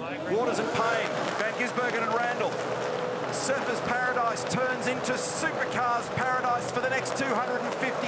Waters and Payne, Van Gisbergen and Randall. Surfers Paradise turns into Supercars Paradise for the next 250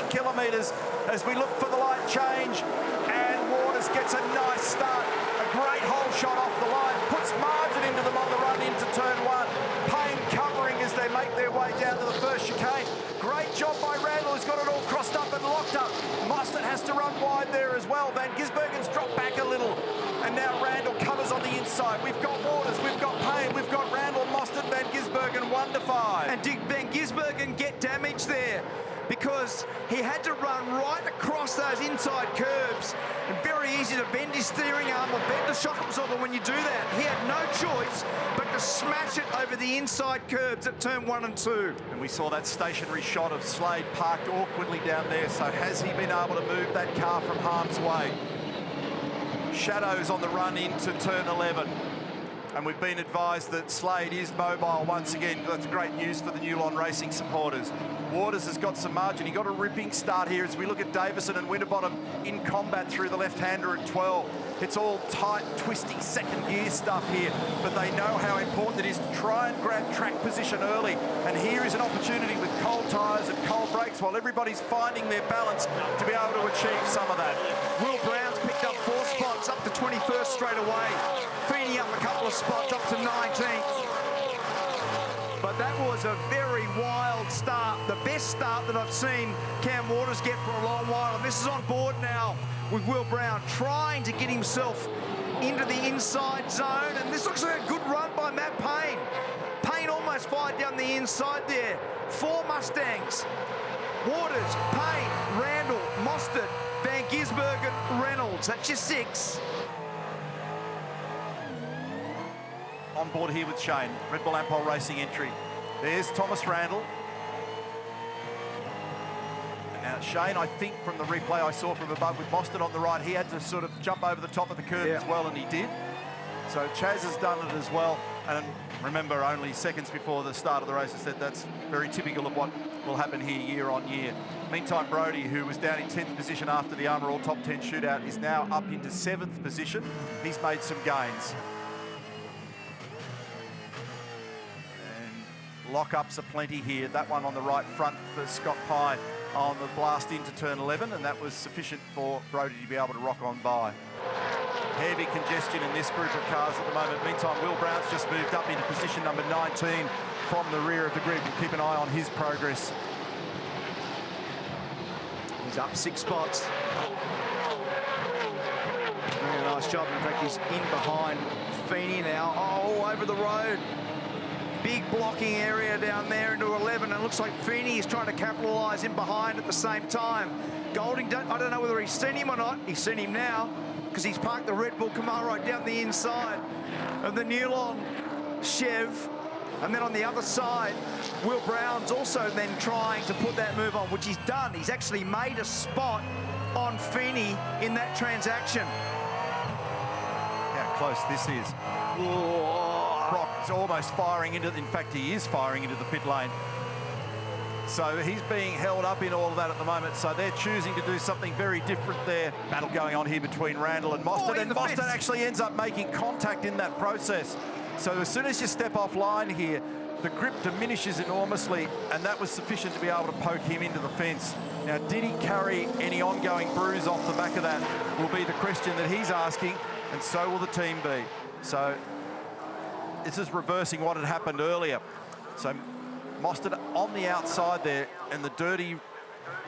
kilometres as we look for the light change. And Waters gets a nice start. A great hole shot off the line, puts margin into them on the run into turn one. Payne covering as they make their way down to the first chicane. Great job by Randall, who's got it all crossed up and locked up. Mostert has to run wide there as well. Van Gisbergen's dropped back a little. And now Randall covers on the inside. We've got Waters, we've got Payne, we've got Randall, Mostert, Van Gisbergen 1 to 5. And did Van Gisbergen get damage there? Because he had to run right across those inside curbs. And very easy to bend his steering arm or bend the shock absorber when you do that. He had no choice but to smash it over the inside curbs at turn 1 and 2. And we saw that stationary shot of Slade parked awkwardly down there. So has he been able to move that car from harm's way? Shadows on the run into turn 11. And we've been advised that Slade is mobile once again. That's great news for the Newlon Racing supporters. Waters has got some margin. He got a ripping start here as we look at Davison and Winterbottom in combat through the left-hander at 12. It's all tight, twisty second gear stuff here, but they know how important it is to try and grab track position early. And here is an opportunity with cold tyres and cold brakes while everybody's finding their balance to be able to achieve some of that. Will Brown's picked up 4 spots up to 21st straight away. Feeney up a couple of spots up to 19th. But that was a very wild start. The best start that I've seen Cam Waters get for a long while. And this is on board now with Will Brown trying to get himself into the inside zone. And this looks like a good run by Matt Payne. Payne almost fired down the inside there. 4 Mustangs. Waters, Payne, Randall, Mostert, Van Gisbergen, Reynolds. That's your 6. On board here with Shane, Red Bull Ampol Racing entry. There's Thomas Randall. Now Shane, I think from the replay I saw from above with Mostert on the right, he had to sort of jump over the top of the curb as well, and he did. So Chaz has done it as well. And remember, only seconds before the start of the race, I said that's very typical of what will happen here year on year. Meantime, Brodie, who was down in 10th position after the Armour All Top 10 shootout, is now up into 7th position. He's made some gains. Lock-ups are plenty here. That one on the right front for Scott Pye on the blast into turn 11, and that was sufficient for Brodie to be able to rock on by. Heavy congestion in this group of cars at the moment. Meantime, Will Brown's just moved up into position number 19 from the rear of the grid. We'll keep an eye on his progress. He's up 6 spots. Doing a nice job. In fact, he's in behind Feeney now. Oh, over the road. Big blocking area down there into 11, and it looks like Feeney is trying to capitalise in behind at the same time. Golding, I don't know whether he's seen him or not. He's seen him now because he's parked the Red Bull Camaro down the inside of the Newlon Chev. And then on the other side, Will Brown's also then trying to put that move on, which he's done. He's actually made a spot on Feeney in that transaction. How close this is. Whoa. Brock's almost firing into, in fact, he is firing into the pit lane. So he's being held up in all of that at the moment. So they're choosing to do something very different there. Battle going on here between Randall and Mostert. And Mostert actually ends up making contact in that process. So as soon as you step offline here, the grip diminishes enormously, and that was sufficient to be able to poke him into the fence. Now, did he carry any ongoing bruise off the back of that will be the question that he's asking, and so will the team be. So this is reversing what had happened earlier. So Mostert on the outside there, and the dirty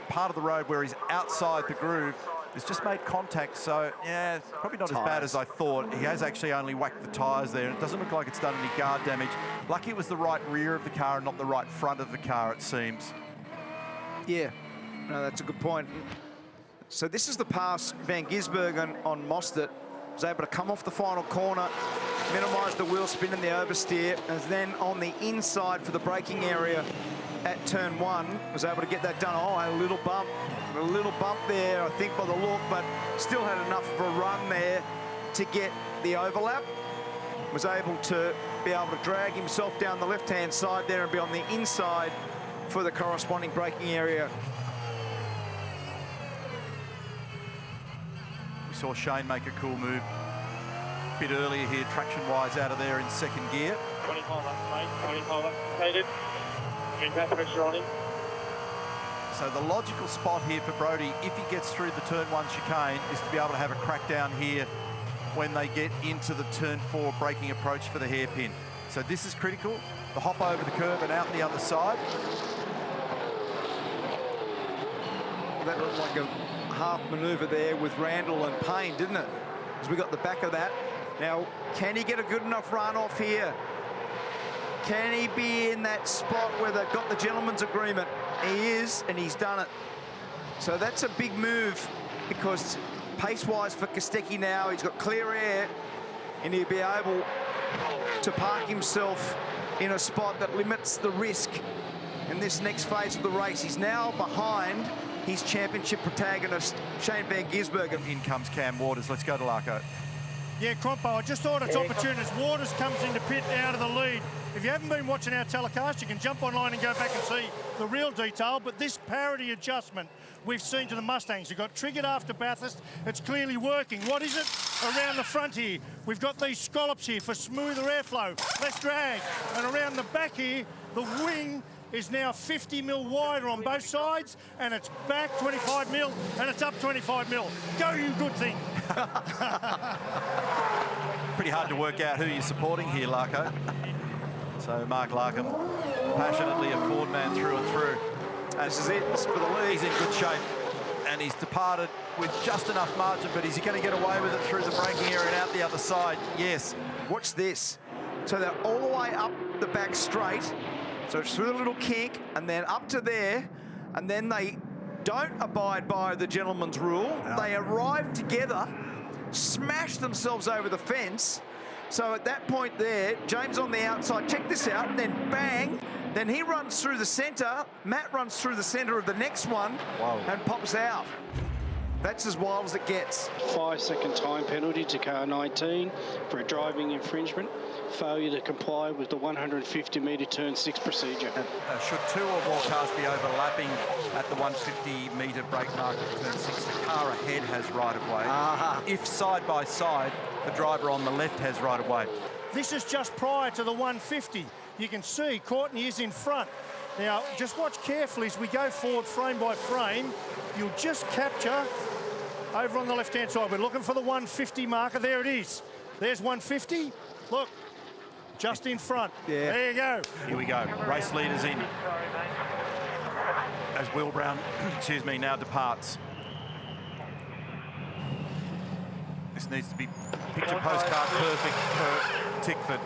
part of the road where he's outside the groove has just made contact. So yeah, it's probably not as bad as I thought. He has actually only whacked the tyres there. It doesn't look like it's done any guard damage. Lucky it was the right rear of the car and not the right front of the car, it seems. Yeah, no, that's a good point. So this is the pass Van Gisbergen on Mostert. Was able to come off the final corner, minimise the wheel spin and the oversteer, and then on the inside for the braking area at turn 1, was able to get that done. Oh, a little bump there, I think, by the look, but still had enough of a run there to get the overlap. Was able to be able to drag himself down the left-hand side there and be on the inside for the corresponding braking area. We saw Shane make a cool move. bit earlier here, traction-wise, out of there in second gear. 25 laps, mate. 25 laps completed. Keep that pressure on him. So the logical spot here for Brodie, if he gets through the turn 1 chicane, is to be able to have a crackdown here when they get into the turn 4 braking approach for the hairpin. So this is critical. The hop over the curb and out the other side. Well, that looked like a half manoeuvre there with Randall and Payne, didn't it? Because we got the back of that. Now, can he get a good enough run off here? Can he be in that spot where they've got the gentleman's agreement? He is, and he's done it. So that's a big move, because pace-wise for Kostecki now, he's got clear air, and he'll be able to park himself in a spot that limits the risk in this next phase of the race. He's now behind his championship protagonist, Shane van Gisbergen. In comes Cam Waters. Let's go to Larko. Yeah, Crompo, I just thought it's opportune as Waters comes into pit out of the lead. If you haven't been watching our telecast, you can jump online and go back and see the real detail, but this parity adjustment we've seen to the Mustangs. It got triggered after Bathurst. It's clearly working. What is it? Around the front here, we've got these scallops here for smoother airflow, less drag. And around the back here, the wing is now 50 mil wider on both sides, and it's back 25 mil, and it's up 25 mil. Go, you good thing. Pretty hard to work out who you're supporting here, Larko. So Mark Larkham, passionately a Ford man through and through. And This is it, it's for the lead. he's in good shape, and he's departed with just enough margin, but is he going to get away with it through the braking area and out the other side? Yes. Watch this. So they're all the way up the back straight. So it's through the little kink and then up to there, and then they don't abide by the gentleman's rule. No. They arrive together, smash themselves over the fence. So at that point there, James on the outside, check this out, and then bang, then he runs through the centre, Matt runs through the centre of the next one, and pops out. That's as wild as it gets. 5-second time penalty to car 19 for a driving infringement. Failure to comply with the 150-metre turn 6 procedure. Should 2 or more cars be overlapping at the 150-metre brake mark of turn 6, the car ahead has right of way. If side by side, the driver on the left has right of way. This is just prior to the 150. You can see Courtney is in front. Now, just watch carefully as we go forward frame by frame. You'll just capture over on the left-hand side. We're looking for the 150 marker. There it is. There's 150. Look, just in front. Yeah. There you go. Here we go. Race leaders in. As Will Brown, excuse me, now departs. This needs to be picture postcard perfect for Tickford.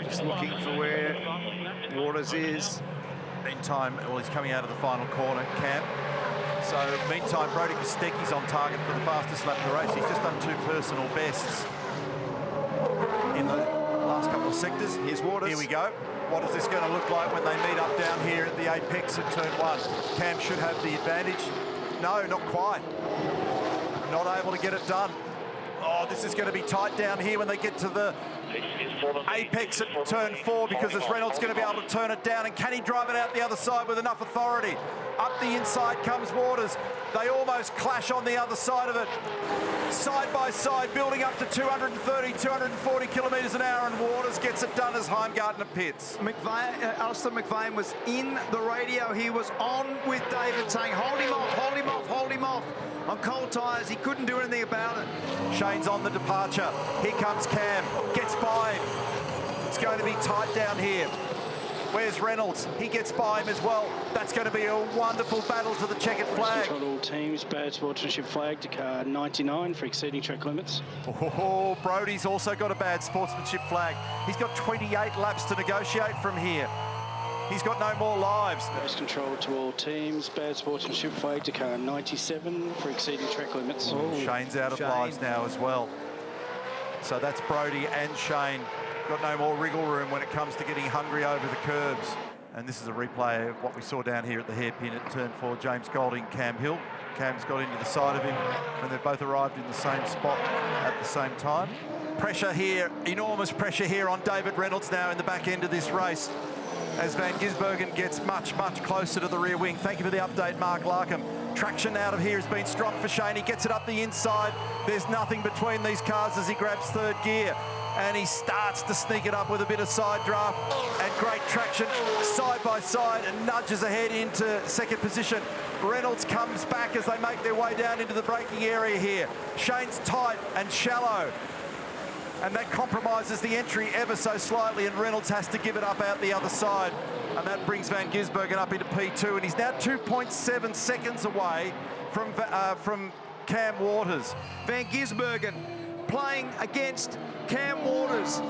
Just looking for where Waters is. Meantime, well, he's coming out of the final corner, Cam. So, meantime, Brodie Kostecki's on target for the fastest lap of the race. He's just done 2 personal bests in the last couple of sectors. Here's Waters. Here we go. What is this going to look like when they meet up down here at the apex at turn 1? Cam should have the advantage. No, not quite. Not able to get it done. Oh, this is going to be tight down here when they get to the apex at turn 4, because this Reynolds going to be able to turn it down, and can he drive it out the other side with enough authority? Up the inside comes Waters. They almost clash on the other side of it. Side by side, building up to 230, 240 kilometres an hour, and Waters gets it done as Heimgartner pits. Alistair McVeigh was in the radio. He was on with David saying, hold him off, hold him off, hold him off. On cold tyres, he couldn't do anything about it. Shane's on the departure. Here comes Cam, gets by him. It's going to be tight down here. Where's Reynolds? He gets by him as well. That's going to be a wonderful battle to the checkered flag. Control all teams, bad sportsmanship flag to car 99 for exceeding track limits. Oh, Brodie's also got a bad sportsmanship flag. He's got 28 laps to negotiate from here. He's got no more lives. Race control to all teams, bad sportsmanship flag to car 97 for exceeding track limits. Shane's out of lives now as well. So that's Brodie and Shane. Got no more wriggle room when it comes to getting hungry over the curbs. And this is a replay of what we saw down here at the hairpin at turn 4, James Golding, Cam Hill. Cam's got into the side of him, and they've both arrived in the same spot at the same time. Pressure here, enormous pressure here on David Reynolds now in the back end of this race as Van Gisbergen gets much, much closer to the rear wing. Thank you for the update, Mark Larkham. Traction out of here has been strong for Shane. He gets it up the inside. There's nothing between these cars as he grabs third gear. And he starts to sneak it up with a bit of side draft and great traction side by side and nudges ahead into second position. Reynolds comes back as they make their way down into the braking area here. Shane's tight and shallow, and that compromises the entry ever so slightly, and Reynolds has to give it up out the other side. And that brings Van Gisbergen up into P2, and he's now 2.7 seconds away from Cam Waters. Van Gisbergen playing against Cam Waters,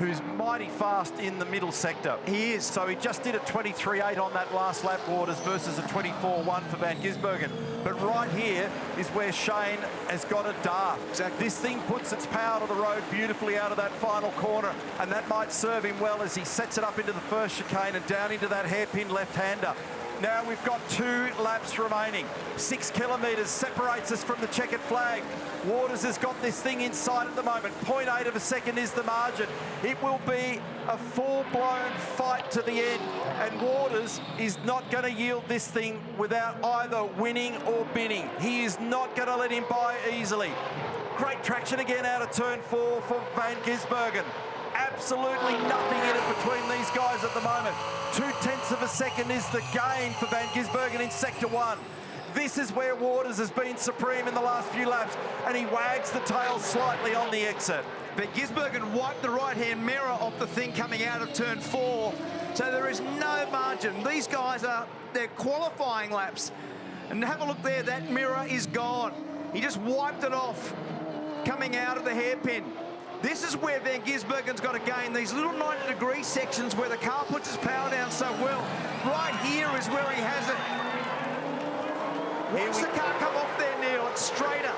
who's mighty fast in the middle sector. He is. So he just did a 23.8 on that last lap, Waters, versus a 24.1 for Van Gisbergen. But right here is where Shane has got a dart. Exactly. This thing puts its power to the road beautifully out of that final corner, and that might serve him well as he sets it up into the first chicane and down into that hairpin left-hander. Now we've got 2 laps remaining. 6 kilometres separates us from the checkered flag. Waters has got this thing inside at the moment. 0.8 of a second is the margin. It will be a full-blown fight to the end, and Waters is not going to yield this thing without either winning or binning. He is not going to let him by easily. Great traction again out of turn 4 for Van Gisbergen. Absolutely nothing in it between these guys at the moment. 0.2 of a second is the gain for Van Gisbergen in sector 1. This is where Waters has been supreme in the last few laps, and he wags the tail slightly on the exit. Van Gisbergen wiped the right-hand mirror off the thing coming out of turn 4, so there is no margin. These guys they're qualifying laps. And have a look there, that mirror is gone. He just wiped it off coming out of the hairpin. This is where Van Gisbergen's got to gain these little 90-degree sections where the car puts its power down so well. Right here is where he has it. Watch the car come off there, Neil. It's straighter.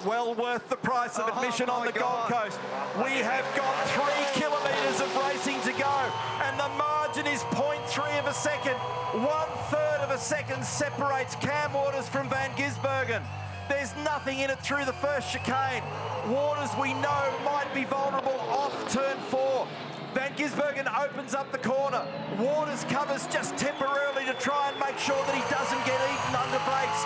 Well worth the price of admission on the Gold Coast. We have got 3 kilometres of racing to go, and the margin is 0.3 of a second. 1/3 of a second separates Cam Waters from Van Gisbergen. There's nothing in it through the first chicane. Waters, we know, might be vulnerable off turn 4. Van Gisbergen opens up the corner. Waters covers just temporarily to try and make sure that he doesn't get eaten under brakes.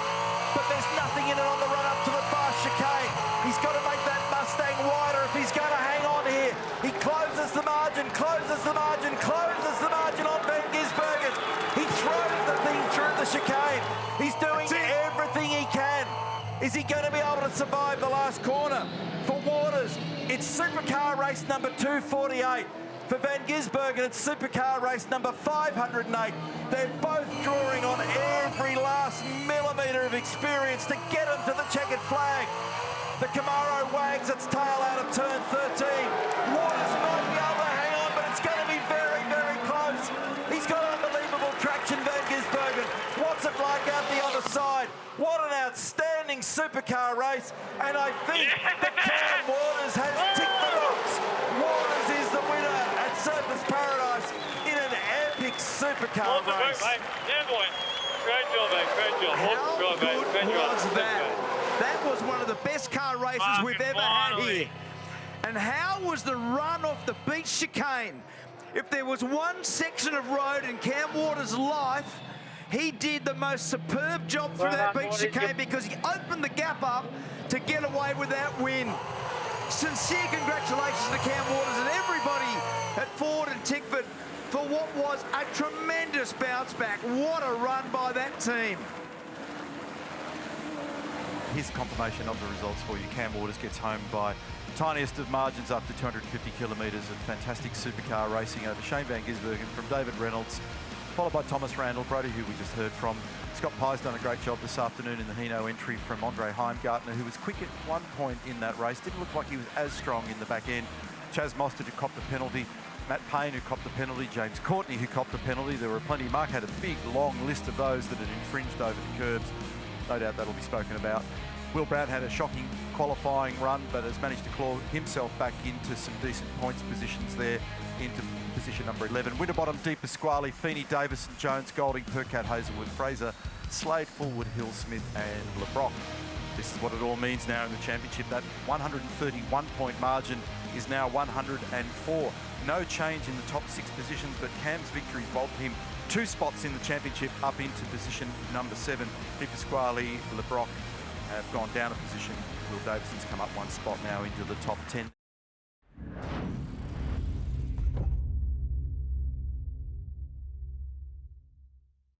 But there's nothing in it on the run up to the fast chicane. He's got to make that Mustang wider if he's going to hang on here. He closes the margin, closes the margin, closes the margin on Van Gisbergen. He throws the thing through the chicane. He's doing everything he can. Is he going to be able to survive the last corner? For Waters, it's supercar race number 248. For Van Gisbergen, it's supercar race number 508. They're both drawing on every last millimetre of experience to get them to the checkered flag. The Camaro wags its tail out of turn 13. Waters might be able to hang on, but it's going to be very, very close. He's got unbelievable traction, Van Gisbergen. What's it like out the other side? What an outstanding supercar race, and I think that Cam Waters has ticked the box. Waters is the winner at Surfers Paradise in an epic supercar race. Mate. Yeah, boy. Great job, mate. Great job. How Good, mate. good Great job. was that? That was one of the best car races we've ever had here. And how was the run off the beach chicane? If there was one section of road in Cam Waters' life, he did the most superb job through that beach chicane because he opened the gap up to get away with that win. Sincere congratulations to Cam Waters and everybody at Ford and Tickford for what was a tremendous bounce back. What a run by that team. Here's confirmation of the results for you. Cam Waters gets home by tiniest of margins after 250 kilometres of fantastic supercar racing over Shane Van Gisbergen from David Reynolds, followed by Thomas Randall, Brody, who we just heard from. Scott Pye's done a great job this afternoon in the Hino entry from Andre Heimgartner, who was quick at one point in that race. Didn't look like he was as strong in the back end. Chaz Mostert, who copped the penalty. Matt Payne, who copped the penalty. James Courtney, who copped the penalty. There were plenty. Mark had a big, long list of those that had infringed over the curbs. No doubt that'll be spoken about. Will Brown had a shocking qualifying run, but has managed to claw himself back into some decent points positions there, into position number 11. Winterbottom, De Pasquale, Feeney, Davison, Jones, Golding, Percat, Hazelwood, Fraser, Slade, Fullwood, Hill, Smith and LeBrock. This is what it all means now in the championship. That 131-point margin is now 104. No change in the top 6 positions, but Cam's victories vault him 2 spots in the championship up into position number 7. Di Pasquale, LeBrock have gone down a position. Will Davison's come up 1 spot now into the top 10.